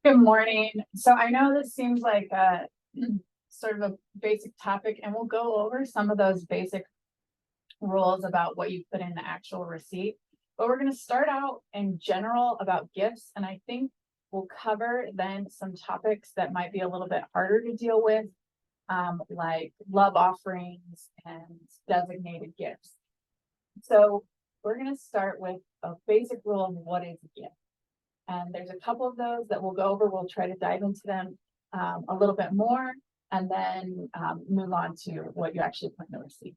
Good morning. So I know this seems like a sort of a basic topic, and we'll go over some of those basic rules about what you put in the actual receipt. But we're going to start out in general about gifts, and I think we'll cover then some topics that might be a little bit harder to deal with, like love offerings and designated gifts. So we're going to start with a basic rule of what is a gift. And there's a couple of those that we'll go over. We'll try to dive into them a little bit more, and then move on to what you actually put in the receipt.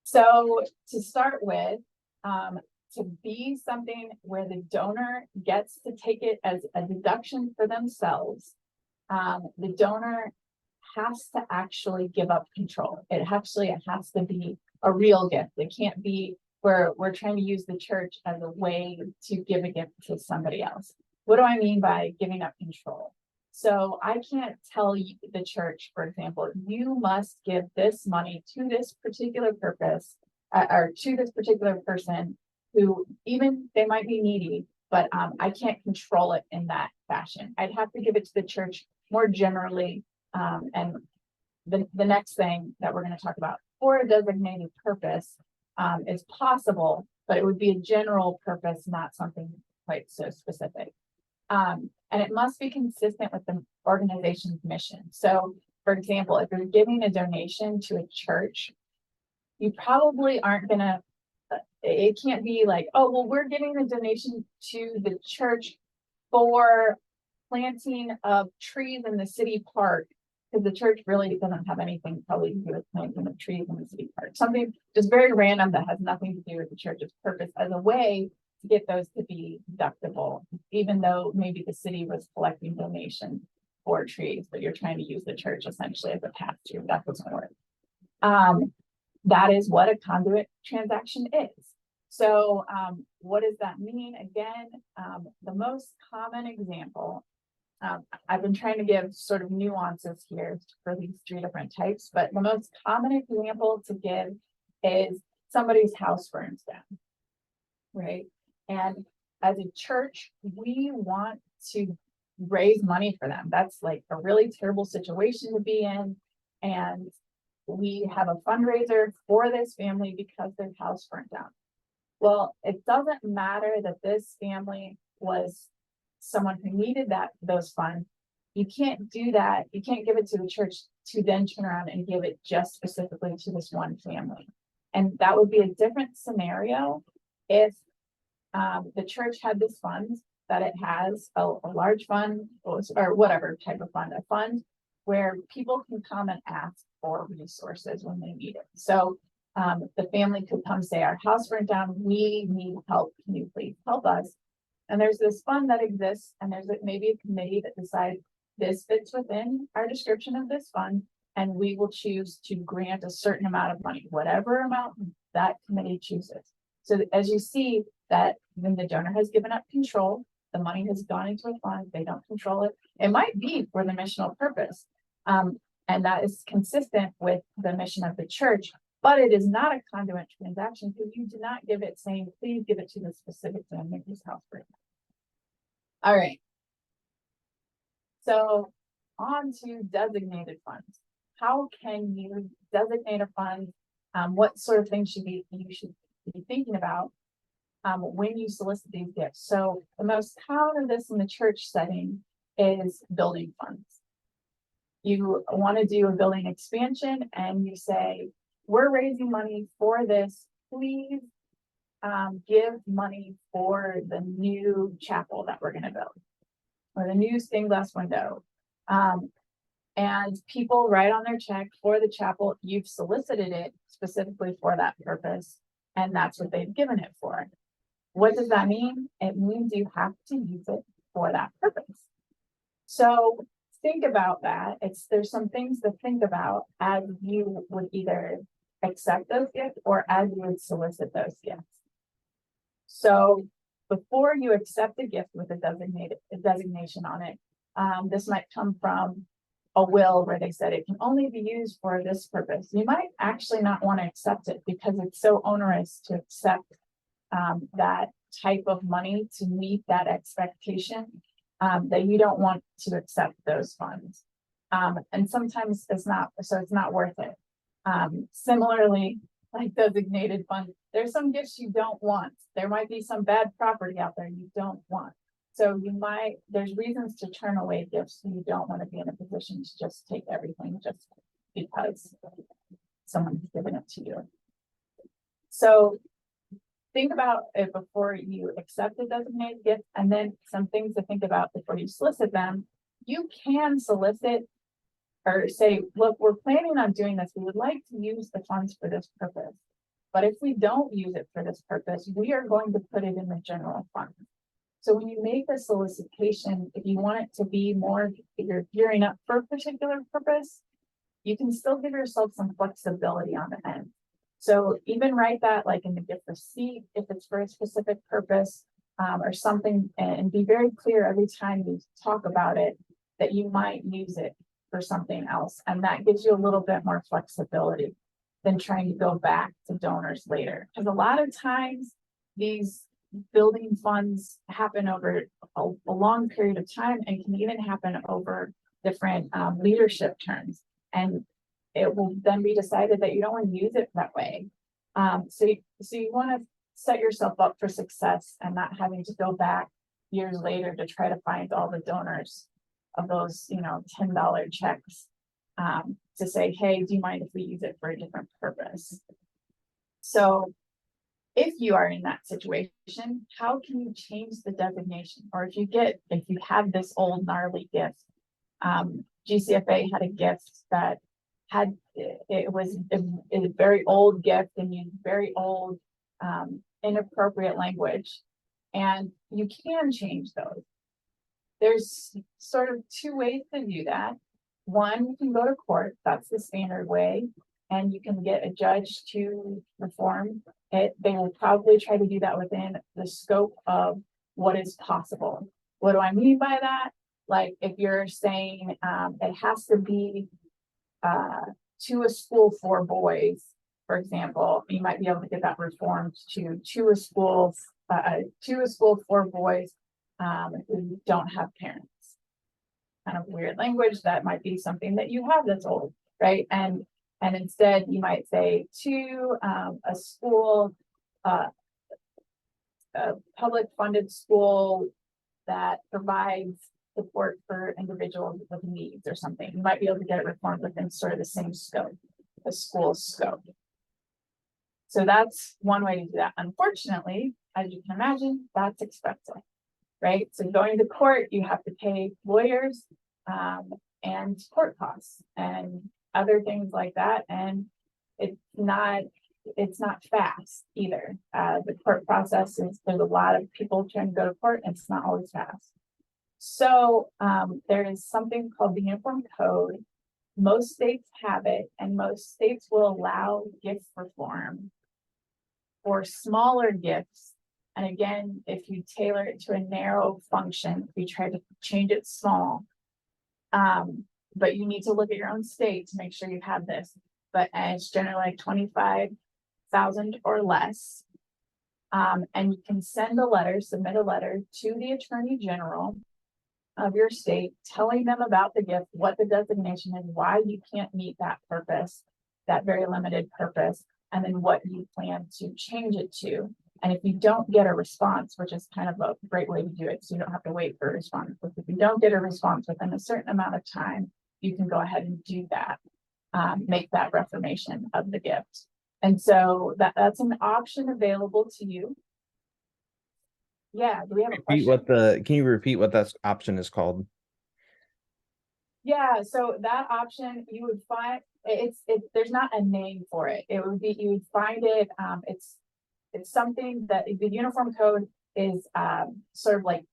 So to start with, to be something where the donor gets to take it as a deduction for themselves, the donor has to actually give up control. It has to be a real gift. It can't be where we're trying to use the church as a way to give a gift to somebody else. What do I mean by giving up control? So I can't tell you, the church, for example, you must give this money to this particular purpose, or to this particular person who, even they might be needy, but I can't control it in that fashion. I'd have to give it to the church more generally. And the next thing that we're going to talk about for a designated purpose is possible, but it would be a general purpose, not something quite so specific. And it must be consistent with the organization's mission. So, for example, if you're giving a donation to a church, you probably aren't going to, it can't be like, oh, well, we're giving a donation to the church for planting of trees in the city park, because the church really doesn't have anything probably to do with planting of trees in the city park. Something just very random that has nothing to do with the church's purpose, as a way to get those to be deductible, even though maybe the city was collecting donations for trees, but you're trying to use the church essentially as a pass-through. That doesn't work. That is what a conduit transaction is. So what does that mean? Again, the most common example, I've been trying to give sort of nuances here for these three different types, but the most common example to give is somebody's house burns down, right? And as a church, we want to raise money for them. That's like a really terrible situation to be in. And we have a fundraiser for this family because their house burnt down. Well, it doesn't matter that this family was someone who needed those funds. You can't do that. You can't give it to the church to then turn around and give it just specifically to this one family. And that would be a different scenario if the church had this fund that it has, a large fund or whatever type of fund, a fund where people can come and ask for resources when they need it. So the family could come say, our house burned down, we need help, can you please help us? And there's this fund that exists, and there's maybe a committee that decides this fits within our description of this fund, and we will choose to grant a certain amount of money, whatever amount that committee chooses. So as you see that when the donor has given up control, the money has gone into a fund, they don't control it. It might be for the missional purpose, and that is consistent with the mission of the church, but it is not a conduit transaction because you do not give it saying, please give it to the specific family whose house burned down. All right. So on to designated funds. How can you designate a fund? What sort of things you should be thinking about when you solicit these gifts? So the most common of this in the church setting is building funds. You want to do a building expansion and you say, we're raising money for this, please give money for the new chapel that we're going to build, or the new stained glass window. And people write on their check for the chapel, you've solicited it specifically for that purpose, and that's what they've given it for. What does that mean? It means you have to use it for that purpose. So think about that. There's some things to think about as you would either accept those gifts or as you would solicit those gifts. So before you accept a gift with a designation on it, this might come from a will where they said it can only be used for this purpose. You might actually not want to accept it because it's so onerous to accept that type of money to meet that expectation, that you don't want to accept those funds. And sometimes it's not worth it. Similarly, like designated funds, there's some gifts you don't want. There might be some bad property out there you don't want. So there's reasons to turn away gifts. You don't want to be in a position to just take everything just because someone's given it to you. So think about it before you accept a designated gift, and then some things to think about before you solicit them. You can solicit or say, look, we're planning on doing this. We would like to use the funds for this purpose. But if we don't use it for this purpose, we are going to put it in the general fund. So when you make a solicitation, if you want it to be more, if you're gearing up for a particular purpose, you can still give yourself some flexibility on the end. So even write that like in the gift receipt, if it's for a specific purpose, or something, and be very clear every time you talk about it that you might use it for something else. And that gives you a little bit more flexibility than trying to go back to donors later. Because a lot of times these building funds happen over a long period of time and can even happen over different leadership terms. And it will then be decided that you don't want to use it that way. So you want to set yourself up for success and not having to go back years later to try to find all the donors of those, $10 checks, to say, hey, do you mind if we use it for a different purpose? So if you are in that situation, how can you change the designation? Or if you have this old gnarly gift, GCFA had a gift that it was a very old gift and used very old, inappropriate language, and you can change those. There's sort of two ways to do that. One, you can go to court. That's the standard way, and you can get a judge to reform it. They will probably try to do that within the scope of what is possible. What do I mean by that? Like if you're saying it has to be to a school for boys, for example, you might be able to get that reformed to a school for boys who don't have parents. Kind of weird language. That might be something that you have that's old, right? And instead you might say to a school, a public funded school that provides support for individuals with needs or something. You might be able to get it reformed within sort of the same scope, the school's scope. So that's one way to do that. Unfortunately, as you can imagine, that's expensive, right? So going to court, you have to pay lawyers and court costs and other things like that. And it's not fast either. The court process there's a lot of people trying to go to court and it's not always fast. So there is something called the Uniform Code. Most states have it, and most states will allow gift reform for smaller gifts. And again, if you tailor it to a narrow function, if you try to change it small, but you need to look at your own state to make sure you have this. But it's generally like 25,000 or less. And you can submit a letter to the Attorney General of your state, telling them about the gift, what the designation is, why you can't meet that purpose, that very limited purpose, and then what you plan to change it to. And if you don't get a response, which is kind of a great way to do it, so you don't have to wait for a response, but if you don't get a response within a certain amount of time, you can go ahead and do that, make that reformation of the gift. And so that's an option available to you. Yeah, do we have a question? Can you repeat what that option is called? Yeah, so that option you would find there's not a name for it. It would be, you would find it, it's something that the Uniform Code is sort of like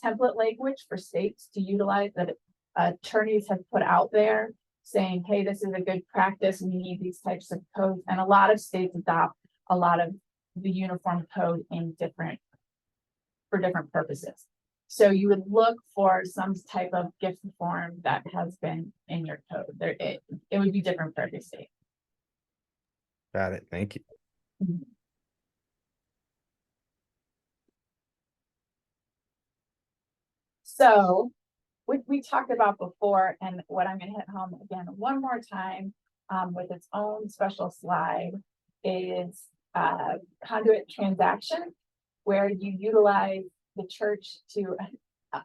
template language for states to utilize that attorneys have put out there saying, hey, this is a good practice. We need these types of codes. And a lot of states adopt a lot of the Uniform Code for different purposes. So you would look for some type of gift form that has been in your code. It would be different for every state. Got it. Thank you. Mm-hmm. So we talked about before, and what I'm gonna hit home again one more time, with its own special slide is conduit transaction, where you utilize the church to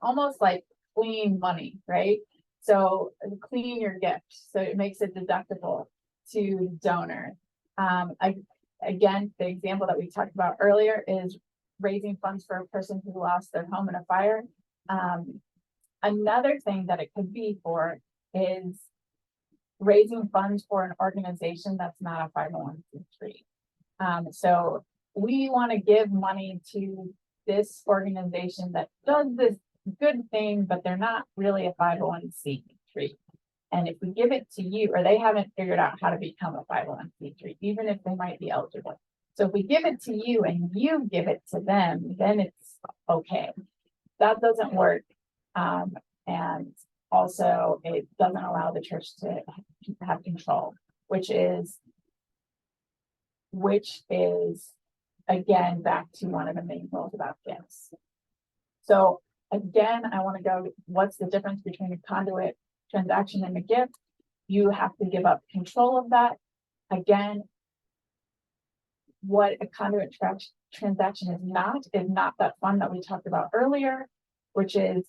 almost like clean money, right? So clean your gift, so it makes it deductible to the donor. Again, the example that we talked about earlier is raising funds for a person who lost their home in a fire. Another thing that it could be for is raising funds for an organization that's not a 501c3. So we want to give money to this organization that does this good thing, but they're not really a 501c3. And if we give it to you, or they haven't figured out how to become a 501c3, even if they might be eligible. So if we give it to you and you give it to them, then it's okay. That doesn't work. And also it doesn't allow the church to have control, which is again, back to one of the main rules about gifts. So again, I want to go, what's the difference between a conduit transaction and a gift? You have to give up control of that. Again, what a conduit transaction is not that fund that we talked about earlier, which is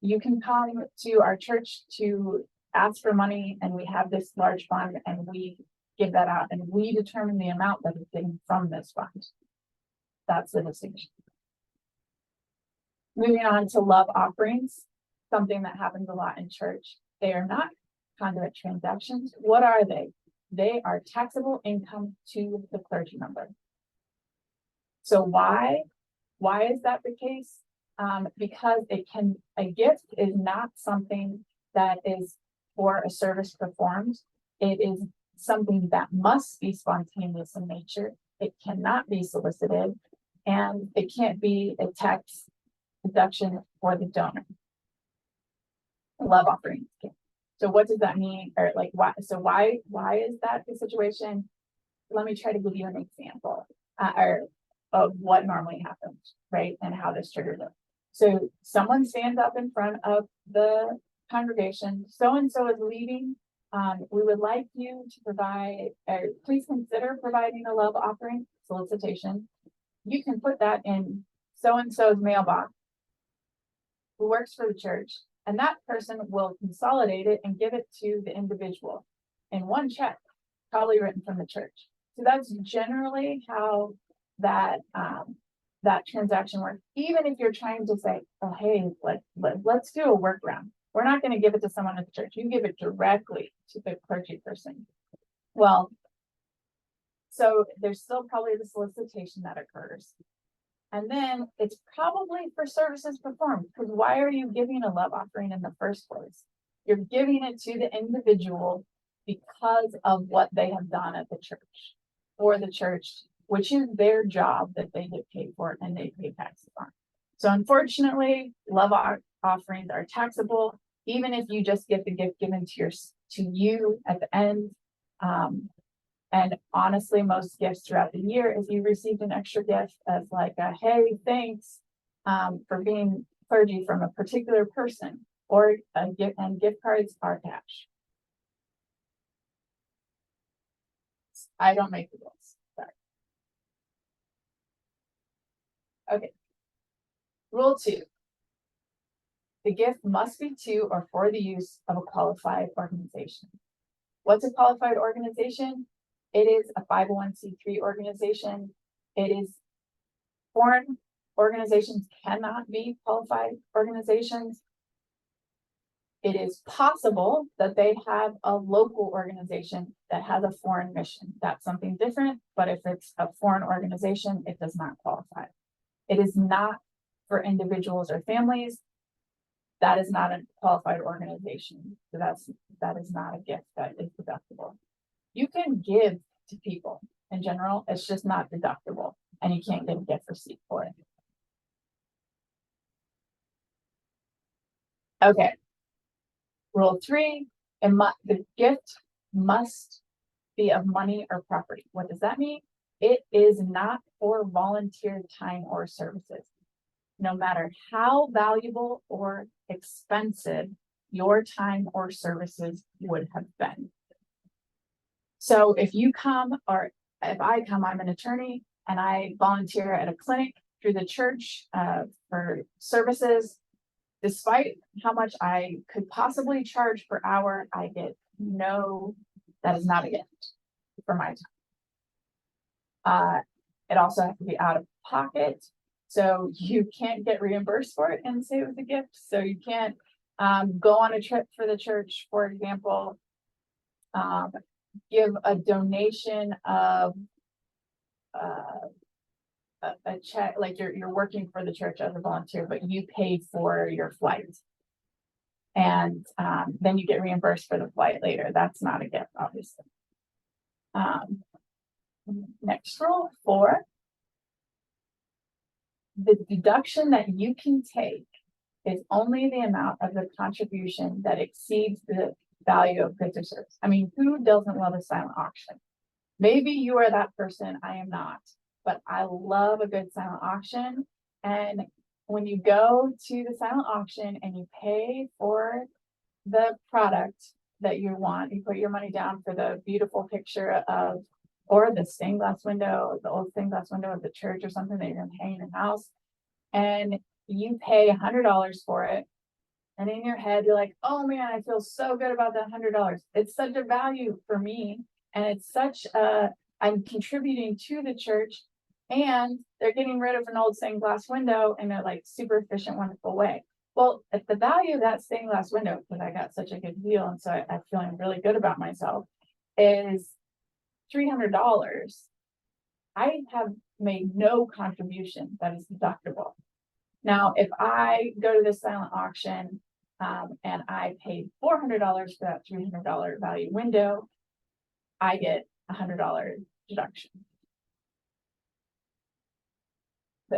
you can come to our church to ask for money, and we have this large fund and we give that out and we determine the amount that is getting from this fund. That's the distinction. Moving on to love offerings, something that happens a lot in church. They are not conduit transactions. What are they? They are taxable income to the clergy member. So why is that the case? Because a gift is not something that is for a service performed. It is something that must be spontaneous in nature. It cannot be solicited, and it can't be a tax deduction for the donor. Love offerings. So what does that mean? Or like why? So why is that the situation? Let me try to give you an example of what normally happens, right? And how this triggers it. So someone stands up in front of the congregation, so-and-so is leaving. We would like you to provide, or please consider providing a love offering solicitation. You can put that in so-and-so's mailbox who works for the church, and that person will consolidate it and give it to the individual in one check, probably written from the church. So that's generally how that transaction works. Even if you're trying to say, oh, hey, let's do a workaround. We're not going to give it to someone at the church. You give it directly to the clergy person. Well, so there's still probably the solicitation that occurs. And then it's probably for services performed, because why are you giving a love offering in the first place? You're giving it to the individual because of what they have done at the church, for the church, which is their job that they get paid for and they pay taxes on. So unfortunately, love offerings are taxable, even if you just get the gift given to you at the end. And honestly, most gifts throughout the year, if you received an extra gift as like a, hey, thanks for being clergy from a particular person, or a gift, and gift cards are cash. I don't make the rules. Sorry. Okay. Rule 2. The gift must be to or for the use of a qualified organization. What's a qualified organization? It is a 501c3 organization. It is foreign organizations cannot be qualified organizations. It is possible that they have a local organization that has a foreign mission. That's something different, but if it's a foreign organization, it does not qualify. It is not for individuals or families. That is not a qualified organization. So that is not a gift that is deductible. You can give to people in general, it's just not deductible, and you can't get a gift receipt for it. Okay. Rule 3, the gift must be of money or property. What does that mean? It is not for volunteer time or services. no matter how valuable or expensive your time or services would have been. So if you come, or if I come, I'm an attorney and I volunteer at a clinic through the church for services. Despite how much I could possibly charge per hour, I get that is not a gift for my time. It also has to be out of pocket. So you can't get reimbursed for it and say it was a gift. So you can't go on a trip for the church, for example, give a donation of a check, like you're working for the church as a volunteer, but you pay for your flight. And then you get reimbursed for the flight later. That's not a gift, obviously. Next rule 4. The deduction that you can take is only the amount of the contribution that exceeds the value of goods or service. I mean, who doesn't love a silent auction? Maybe you are that person, I am not, but I love a good silent auction. And when you go to the silent auction and you pay for the product that you want, you put your money down for the beautiful picture of, or the stained glass window, the old stained glass window of the church or something that you're gonna hang in your house, and you pay $100 for it. And in your head, you're like, oh man, I feel so good about that $100. It's such a value for me. And it's such I'm contributing to the church, and they're getting rid of an old stained glass window in a like super efficient, wonderful way. Well, if the value of that stained glass window, because I got such a good deal, and so I'm feeling really good about myself, is $300, I have made no contribution that is deductible. Now, if I go to this silent auction and I paid $400 for that $300 value window, I get $100 deduction.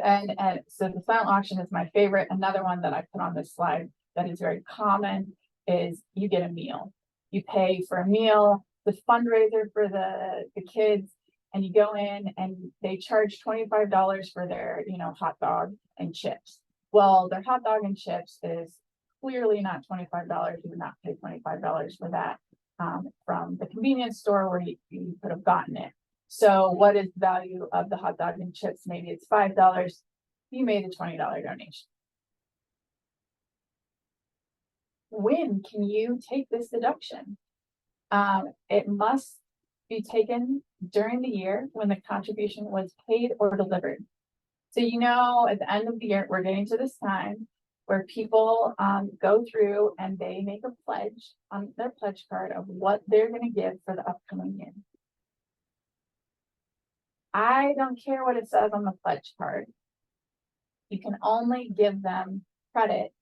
And so the silent auction is my favorite. Another one that I put on this slide that is very common is you get a meal. You pay for a meal, the fundraiser for the kids, and you go in and they charge $25 for their, hot dog and chips. Well, their hot dog and chips is clearly not $25. You would not pay $25 for that from the convenience store where you could have gotten it. So what is the value of the hot dog and chips? Maybe it's $5. You made a $20 donation. When can you take this deduction? It must be taken during the year when the contribution was paid or delivered. So, at the end of the year, we're getting to this time where people go through and they make a pledge on their pledge card of what they're going to give for the upcoming year. I don't care what it says on the pledge card. You can only give them credit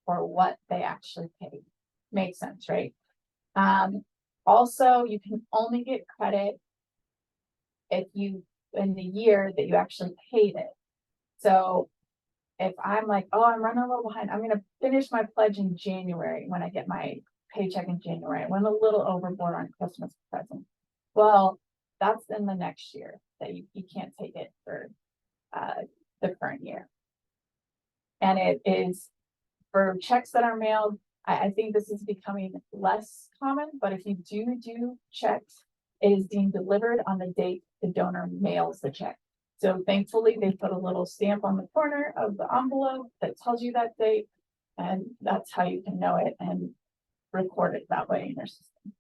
for what they actually paid. Makes sense, right? Also, you can only get credit if you, in the year that you actually paid it. So if I'm like, oh, I'm running a little behind, I'm going to finish my pledge in January when I get my paycheck in January. I went a little overboard on Christmas present. Well, that's in the next year that you can't take it for the current year. And it is for checks that are mailed. I think this is becoming less common, but if you do checks, it is deemed delivered on the date the donor mails the check. So thankfully, they put a little stamp on the corner of the envelope that tells you that date, and that's how you can know it and record it that way in your system.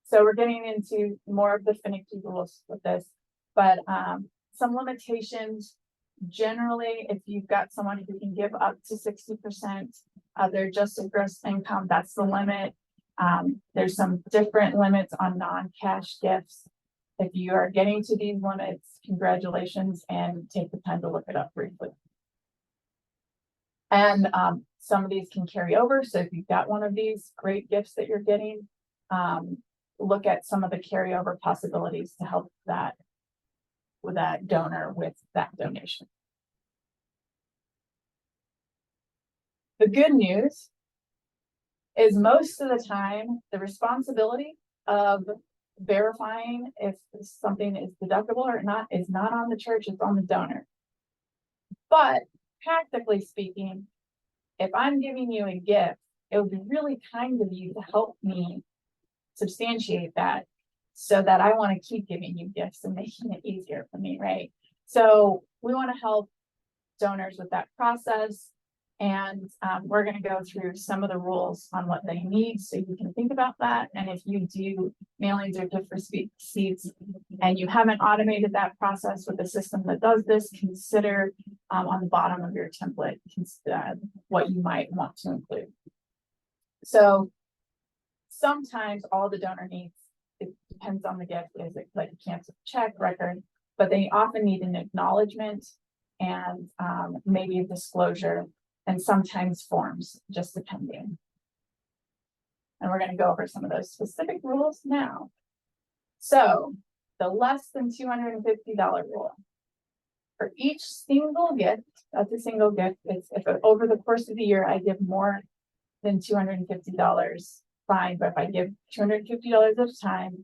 So we're getting into more of the finicky rules with this, but some limitations. Generally, if you've got someone who can give up to 60% of their adjusted gross income, that's the limit. There's some different limits on non-cash gifts. If you are getting to these limits, congratulations, and take the time to look it up briefly. And some of these can carry over. So if you've got one of these great gifts that you're getting, look at some of the carryover possibilities to help that with that donor with that donation. The good news is most of the time, the responsibility of verifying if something is deductible or not is not on the church, it's on the donor. But practically speaking, if I'm giving you a gift, it would be really kind of you to help me substantiate that so that I want to keep giving you gifts and making it easier for me, right? So we want to help donors with that process. And we're going to go through some of the rules on what they need so you can think about that. And if you do mailings or gift receipts and you haven't automated that process with a system that does this, consider on the bottom of your template what you might want to include. So sometimes all the donor needs, it depends on the gift, is it like a canceled check record, but they often need an acknowledgement and maybe a disclosure, and sometimes forms, just depending. And we're going to go over some of those specific rules now. So the less than $250 rule. For each single gift, that's a single gift, it's if over the course of the year I give more than $250, fine, but if I give $250 at a time,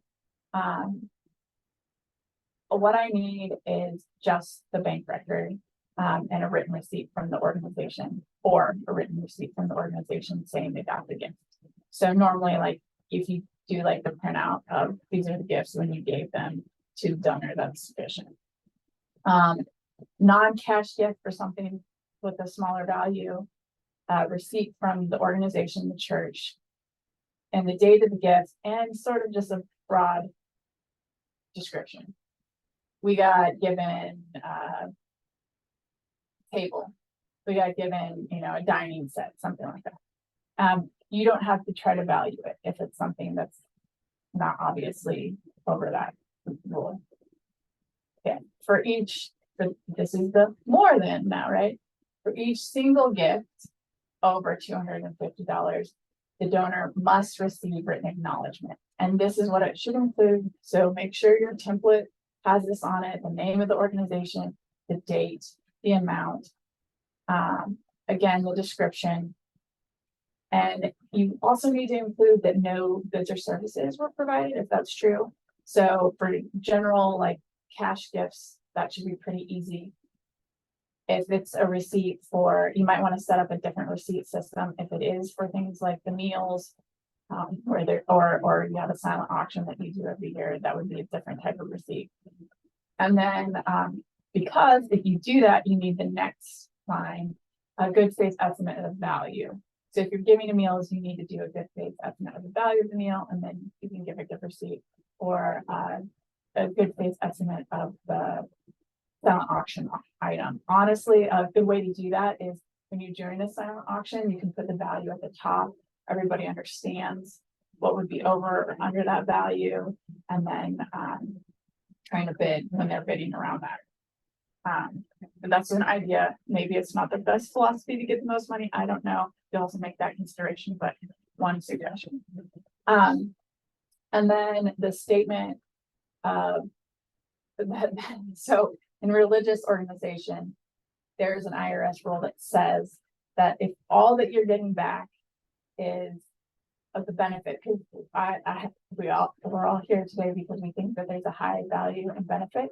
what I need is just the bank record and a written receipt from the organization, or a written receipt from the organization saying they got the gift. So normally, like if you do like the printout of these are the gifts when you gave them to the donor, that's sufficient. Non-cash gift for something with a smaller value, receipt from the organization, the church, and the date of the gift, and sort of just a broad description. We got given table. We got given, a dining set, something like that. You don't have to try to value it if it's something that's not obviously over that rule. Okay, this is the more than now, right? For each single gift over $250, the donor must receive written acknowledgement. And this is what it should include. So make sure your template has this on it, the name of the organization, the date, the amount, again, the description. And you also need to include that no goods or services were provided, if that's true. So for general like cash gifts, that should be pretty easy. If it's a receipt for, you might want to set up a different receipt system if it is for things like the meals, or you have a silent auction that you do every year, that would be a different type of receipt. And then because if you do that, you need the next line, a good faith estimate of value. So if you're giving a meals, you need to do a good faith estimate of the value of the meal, and then you can give a gift receipt or a good faith estimate of the silent auction item. Honestly, a good way to do that is when you're doing a silent auction, you can put the value at the top. Everybody understands what would be over or under that value, and then trying to bid when they're bidding around that. But that's an idea. Maybe it's not the best philosophy to get the most money. I don't know. You also make that consideration, but one suggestion. And then the statement of so in religious organization, there's an IRS rule that says that if all that you're getting back is of the benefit, because we're all here today because we think that there's a high value and benefit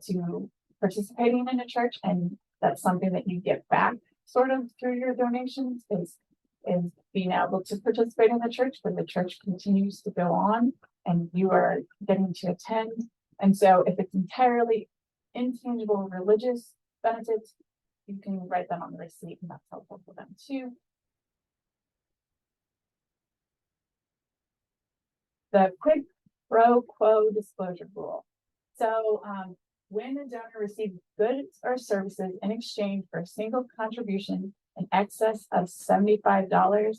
to participating in a church, and that's something that you get back sort of through your donations is being able to participate in the church, but the church continues to go on and you are getting to attend. And so if it's entirely intangible religious benefits, you can write them on the receipt, and that's helpful for them too. The quid pro quo disclosure rule. So when a donor receives goods or services in exchange for a single contribution in excess of $75,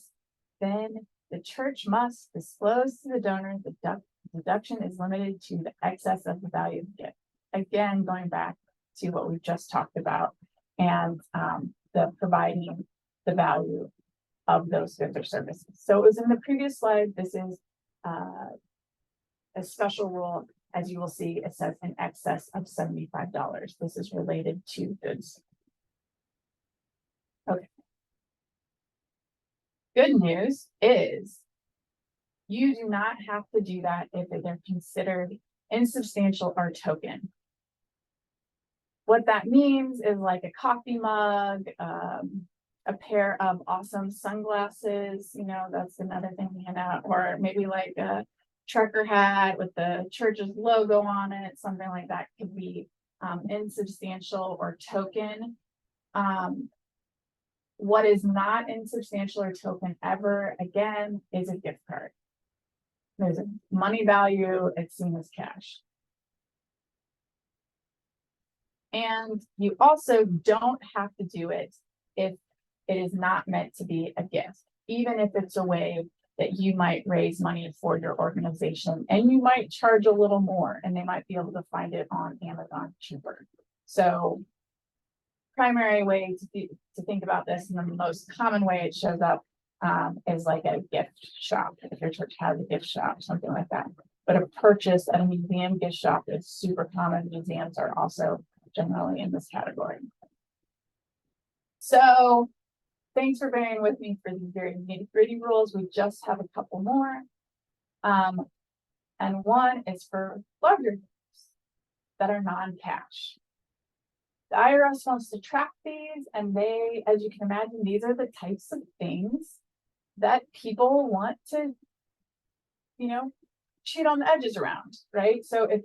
then the church must disclose to the donor the deduction is limited to the excess of the value of the gift. Again, going back to what we've just talked about, and the providing the value of those goods or services. So it was in the previous slide. This is a special rule. As you will see, it says in excess of $75. This is related to goods. Okay. Good news is you do not have to do that if they're considered insubstantial or token. what that means is like a coffee mug, a pair of awesome sunglasses, that's another thing we hand out, or maybe like a trucker hat with the church's logo on it, something like that could be insubstantial or token. What is not insubstantial or token ever, again, is a gift card. There's a money value, it's seen as cash. And you also don't have to do it if it is not meant to be a gift, even if it's a way that you might raise money for your organization, and you might charge a little more, and they might be able to find it on Amazon cheaper. So primary way to think about this, and the most common way it shows up is like a gift shop. If your church has a gift shop, something like that. But a purchase at a museum gift shop is super common. Museums are also generally in this category. So thanks for bearing with me for these very nitty-gritty rules. We just have a couple more. And one is for larger gifts that are non-cash. The IRS wants to track these, and they, as you can imagine, these are the types of things that people want to, cheat on the edges around, right? So if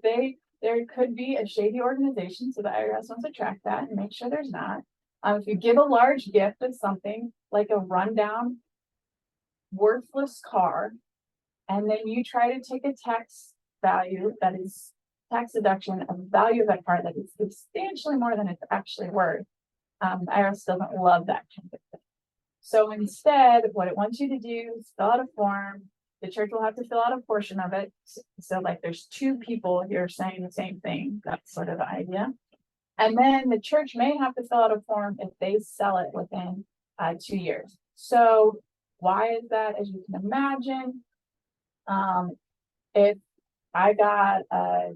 there could be a shady organization, so the IRS wants to track that and make sure there's not. If you give a large gift of something like a rundown, worthless car, and then you try to take a tax value that is tax deduction of the value of that car that is substantially more than it's actually worth, the IRS doesn't love that kind of thing. So instead, what it wants you to do is fill out a form. The church will have to fill out a portion of it. So like there's two people here saying the same thing. That's sort of the idea. And then the church may have to fill out a form if they sell it within 2 years. So why is that? As you can imagine, if I got a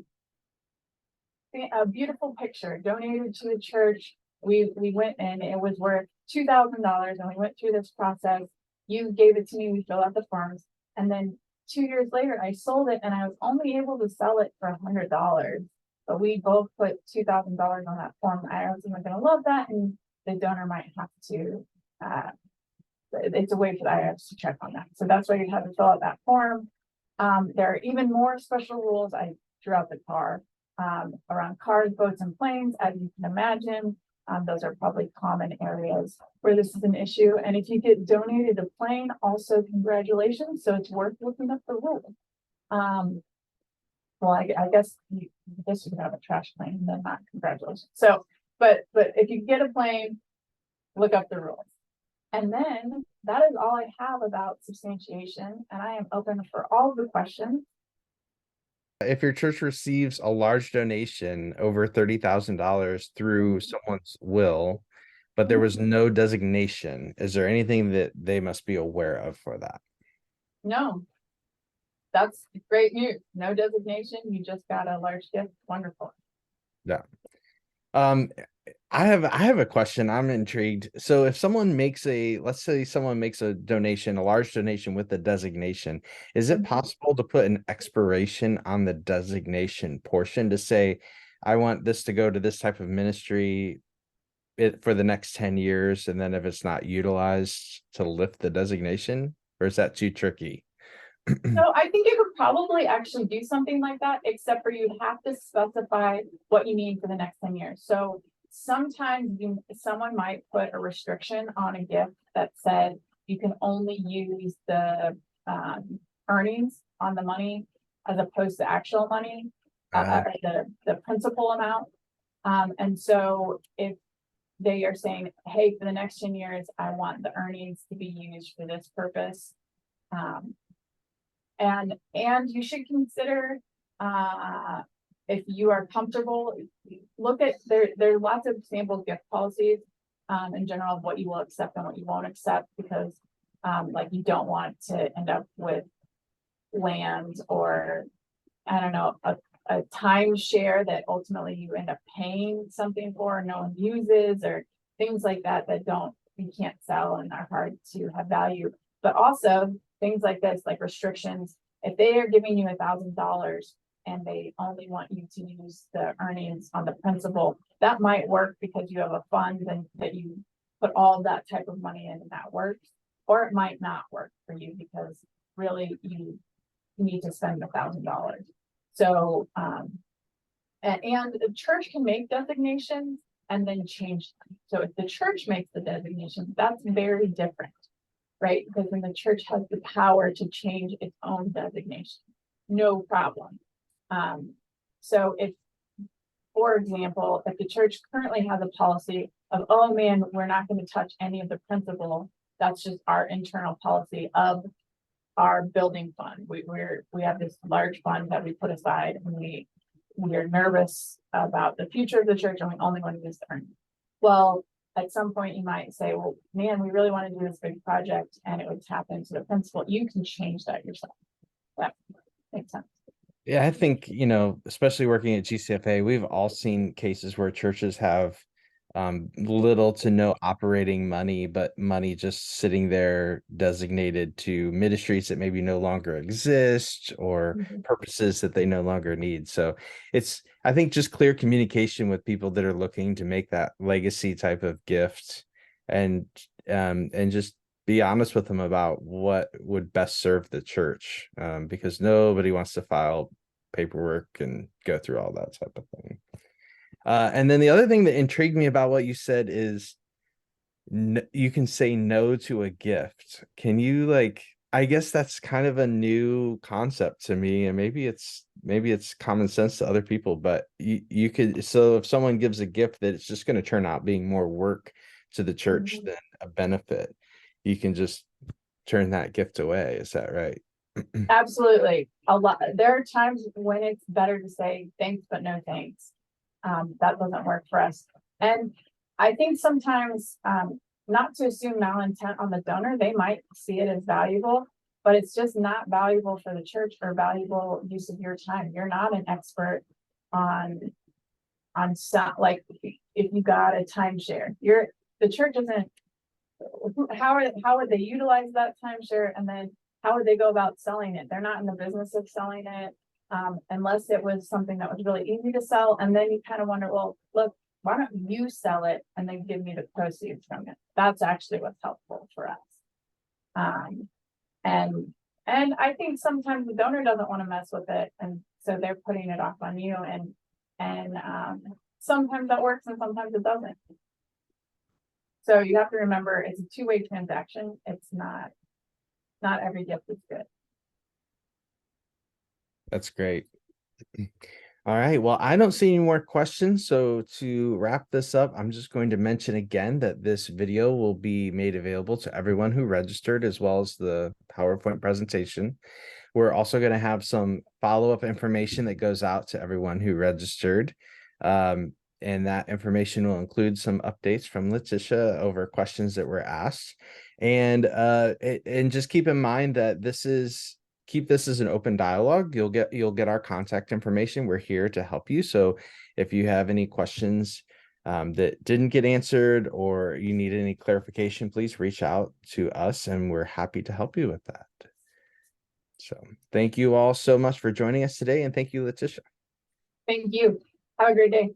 beautiful picture donated to the church, we went and it was worth $2,000, and we went through this process. You gave it to me, we filled out the forms, and then 2 years later I sold it, and I was only able to sell it for $100. But we both put $2,000 on that form. I was even going to love that, and the donor might have to. It's a way for the IRS to check on that. So that's why you have to fill out that form. There are even more special rules. I drew out the car around cars, boats, and planes, as you can imagine. Those are probably common areas where this is an issue. And if you get donated a plane, also congratulations. So it's worth looking up the rule. Well, I guess you could have a trash plane, and then not congratulations. So, but if you get a plane, look up the rules. And then that is all I have about substantiation, and I am open for all of the questions. If your church receives a large donation over $30,000 through someone's will, but there was no designation, is there anything that they must be aware of for that? No. That's great news. No designation. You just got a large gift. Wonderful. Yeah. I have a question. I'm intrigued. So if someone makes let's say someone makes a donation, a large donation with a designation, is it possible to put an expiration on the designation portion to say, I want this to go to this type of ministry for the next 10 years, and then if it's not utilized, to lift the designation? Or is that too tricky? So I think you could probably actually do something like that, except for you'd have to specify what you mean for the next 10 years. So sometimes someone might put a restriction on a gift that said you can only use the earnings on the money as opposed to actual money, or the principal amount. And so if they are saying, hey, for the next 10 years, I want the earnings to be used for this purpose. And you should consider, if you are comfortable, look at, there are lots of sample gift policies in general of what you will accept and what you won't accept, because like you don't want to end up with land or, I don't know, a timeshare that ultimately you end up paying something for and no one uses, or things like that you can't sell and are hard to have value. But also things like this, like restrictions, if they are giving you $1,000 and they only want you to use the earnings on the principal. That might work because you have a fund and that you put all that type of money in and that works. Or it might not work for you because really you need to spend $1,000. So, and the church can make designations and then change them. So if the church makes the designation, that's very different, right? Because then the church has the power to change its own designation, no problem. So if, for example, if the church currently has a policy of, oh man, we're not going to touch any of the principal, that's just our internal policy of our building fund. We have this large fund that we put aside, and we're nervous about the future of the church, and we only want to use the earnings. Well, at some point you might say, well, man, we really want to do this big project and it would tap into the principal. You can change that yourself. That makes sense. Yeah, I think, especially working at GCFA, we've all seen cases where churches have little to no operating money, but money just sitting there designated to ministries that maybe no longer exist or purposes that they no longer need. So I think just clear communication with people that are looking to make that legacy type of gift, and just be honest with them about what would best serve the church, because nobody wants to file paperwork and go through all that type of thing. And then the other thing that intrigued me about what you said is you can say no to a gift. Can you, I guess that's kind of a new concept to me, and maybe it's common sense to other people, but you could, so if someone gives a gift that it's just going to turn out being more work to the church than a benefit, you can just turn that gift away. Is that right? Absolutely. There are times when it's better to say thanks, but no thanks. That doesn't work for us. And I think sometimes, not to assume malintent on the donor, they might see it as valuable, but it's just not valuable for the church or valuable use of your time. You're not an expert on stuff like if you got a timeshare. The church isn't. How would they utilize that timeshare, and then how would they go about selling it? They're not in the business of selling it, unless it was something that was really easy to sell. And then you kind of wonder, well, look, why don't you sell it and then give me the proceeds from it? That's actually what's helpful for us. And I think sometimes the donor doesn't want to mess with it, and so they're putting it off on you. And sometimes that works, and sometimes it doesn't. So you have to remember, it's a two-way transaction. It's not every gift is good. That's great. All right. Well, I don't see any more questions. So to wrap this up, I'm just going to mention again that this video will be made available to everyone who registered, as well as the PowerPoint presentation. We're also going to have some follow-up information that goes out to everyone who registered. And that information will include some updates from Letitia over questions that were asked. And just keep in mind that keep this as an open dialogue. You'll get our contact information. We're here to help you. So if you have any questions that didn't get answered, or you need any clarification, please reach out to us, and we're happy to help you with that. So thank you all so much for joining us today, and thank you, Letitia. Thank you. Have a great day.